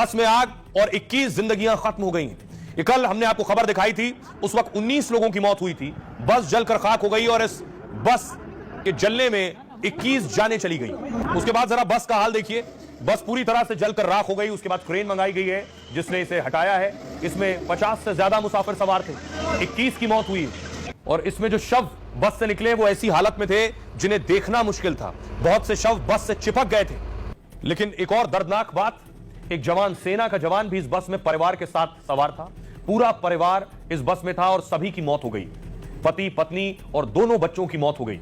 बस में आग और 21 जिंदगियां खत्म हो गई। ये कल हमने आपको खबर दिखाई थी, उस वक्त 19 लोगों की मौत हुई थी। बस जलकर खाक हो गई और इस बस के जलने में 21 जानें चली गई। उसके बाद जरा बस का हाल देखिए, बस पूरी तरह से जलकर राख हो गई। उसके बाद क्रेन मंगाई गई है जिसने इसे हटाया है। इसमें 50 से ज्यादा मुसाफिर सवार थे, 21 की मौत हुई और इसमें जो शव बस से निकले वो ऐसी हालत में थे जिन्हें देखना मुश्किल था। बहुत से शव बस से चिपक गए थे। लेकिन एक और दर्दनाक बात, एक जवान, सेना का जवान भी इस बस में परिवार के साथ सवार था। पूरा परिवार इस बस में था और सभी की मौत हो गई। पति, पत्नी और दोनों बच्चों की मौत हो गई।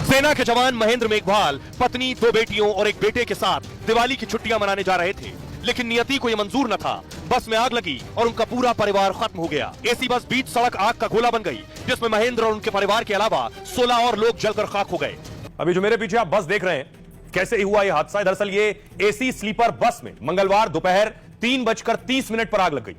सेना के जवान महेंद्र मेघवाल पत्नी, 2 बेटियों और एक बेटे के साथ दिवाली की छुट्टियां मनाने जा रहे थे, लेकिन नियति को यह मंजूर न था। बस में आग लगी और उनका पूरा परिवार खत्म हो गया। एसी बस बीच सड़क आग का गोला बन गई, जिसमें महेंद्र और उनके परिवार के अलावा 16 और लोग जलकर खाक हो गए। अभी जो मेरे पीछे आप बस देख रहे हैं, कैसे ही हुआ यह हादसा। दरअसल ये एसी स्लीपर बस में मंगलवार दोपहर 3:30 पर आग लग गई।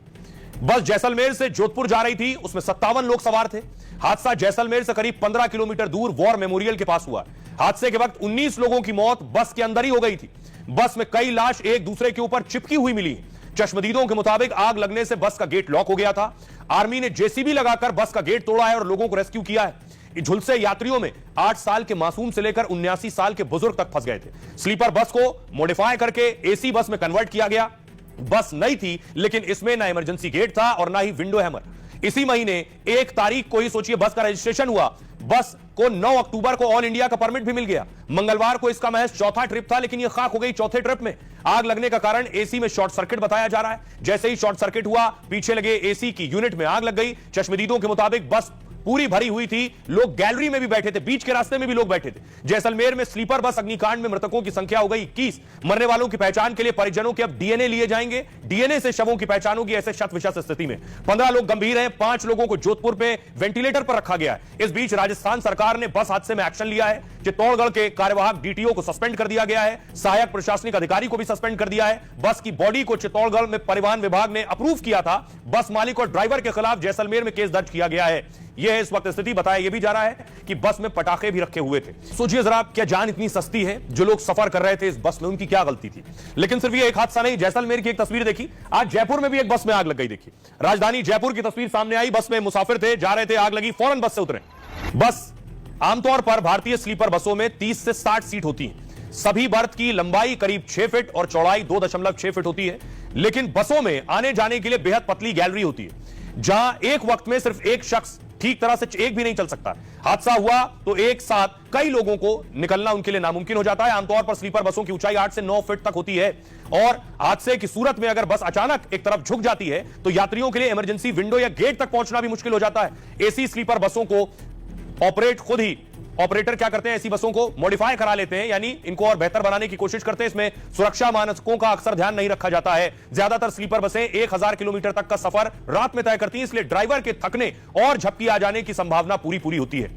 बस जैसलमेर से जोधपुर जा रही थी, उसमें 57 लोग सवार थे। हादसा जैसलमेर से करीब 15 किलोमीटर दूर वॉर मेमोरियल के पास हुआ। हादसे के वक्त 19 लोगों की मौत बस के अंदर ही हो गई थी। बस में कई लाश एक दूसरे के ऊपर चिपकी हुई मिली। चश्मदीदों के मुताबिक आग लगने से बस का गेट लॉक हो गया था। आर्मी ने जेसीबी लगाकर बस का गेट तोड़ा है और लोगों को रेस्क्यू किया है। झुलसे यात्रियों में 8 साल के मासूम से लेकर 79 साल के बुजुर्ग तक फंस गए थे। स्लीपर बस को मॉडिफाई करके एसी बस में कन्वर्ट किया गया। बस नई थी, लेकिन इसमें ना इमरजेंसी गेट था और ना ही विंडो हैमर। इसी महीने 1 तारीख को ही सोचिए बस का रजिस्ट्रेशन हुआ। बस को 9 अक्टूबर को ऑल इंडिया का परमिट भी मिल गया। मंगलवार को इसका महज चौथा ट्रिप था, लेकिन यह खाक हो गई चौथे ट्रिप में। आग लगने का कारण एसी में शॉर्ट सर्किट बताया जा रहा है। जैसे ही शॉर्ट सर्किट हुआ, पीछे लगे एसी की यूनिट में आग लग गई। चश्मदीदों के मुताबिक बस पूरी भरी हुई थी, लोग गैलरी में भी बैठे थे, बीच के रास्ते में भी लोग बैठे थे। जैसलमेर में स्लीपर बस अग्निकांड में मृतकों की संख्या हो गई 21। मरने वालों की पहचान के लिए परिजनों के अब डीएनए लिए जाएंगे। डीएनए से शवों की पहचान होगी। ऐसे शत-विशत स्थिति में 15 लोग गंभीर हैं। 5 लोगों को जोधपुर में वेंटिलेटर पर रखा गया है। इस बीच राजस्थान सरकार ने बस हादसे में एक्शन लिया है। चित्तौड़गढ़ के कार्यवाहक डीटीओ को सस्पेंड कर दिया गया है। सहायक प्रशासनिक अधिकारी को भी सस्पेंड कर दिया है। बस की बॉडी को चित्तौड़गढ़ में परिवहन विभाग ने अप्रूव किया था। बस मालिक और ड्राइवर के खिलाफ जैसलमेर में केस दर्ज किया गया है। यह इस वक्त स्थिति। बताया यह भी जा रहा है कि बस में पटाखे भी रखे हुए थे। सोचिए जरा, क्या जान इतनी सस्ती है? जो लोग सफर कर रहे थे इस बस में, उनकी क्या गलती थी? लेकिन सिर्फ ये एक हादसा नहीं, जैसलमेर की एक तस्वीर देखी। आज जयपुर में भी एक बस में आग लग गई। देखिए, राजधानी जयपुर की तस्वीर सामने आई। बस में मुसाफिर थे, जा रहे थे, आग लगी, फौरन बस से उतरे। बस आमतौर पर भारतीय स्लीपर बसों में 30 से 60 सीट होती है। सभी बर्थ की लंबाई करीब 6 फीट और चौड़ाई 2.6 फीट होती है। लेकिन बसों में आने जाने के लिए बेहद पतली गैलरी होती है, जहां एक वक्त में सिर्फ एक शख्स ठीक तरह से एक भी नहीं चल सकता। हादसा हुआ तो एक साथ कई लोगों को निकलना उनके लिए नामुमकिन हो जाता है। आमतौर पर स्लीपर बसों की ऊंचाई 8 से 9 फीट तक होती है और हादसे की सूरत में अगर बस अचानक एक तरफ झुक जाती है तो यात्रियों के लिए इमरजेंसी विंडो या गेट तक पहुंचना भी मुश्किल हो जाता है। एसी स्लीपर बसों को ऑपरेटर क्या करते हैं, ऐसी बसों को मॉडिफाई करा लेते हैं, यानी इनको और बेहतर बनाने की कोशिश करते हैं। इसमें सुरक्षा मानकों का अक्सर ध्यान नहीं रखा जाता है। ज्यादातर स्लीपर बसें 1000 किलोमीटर तक का सफर रात में तय करती हैं, इसलिए ड्राइवर के थकने और झपकी आ जाने की संभावना पूरी होती है।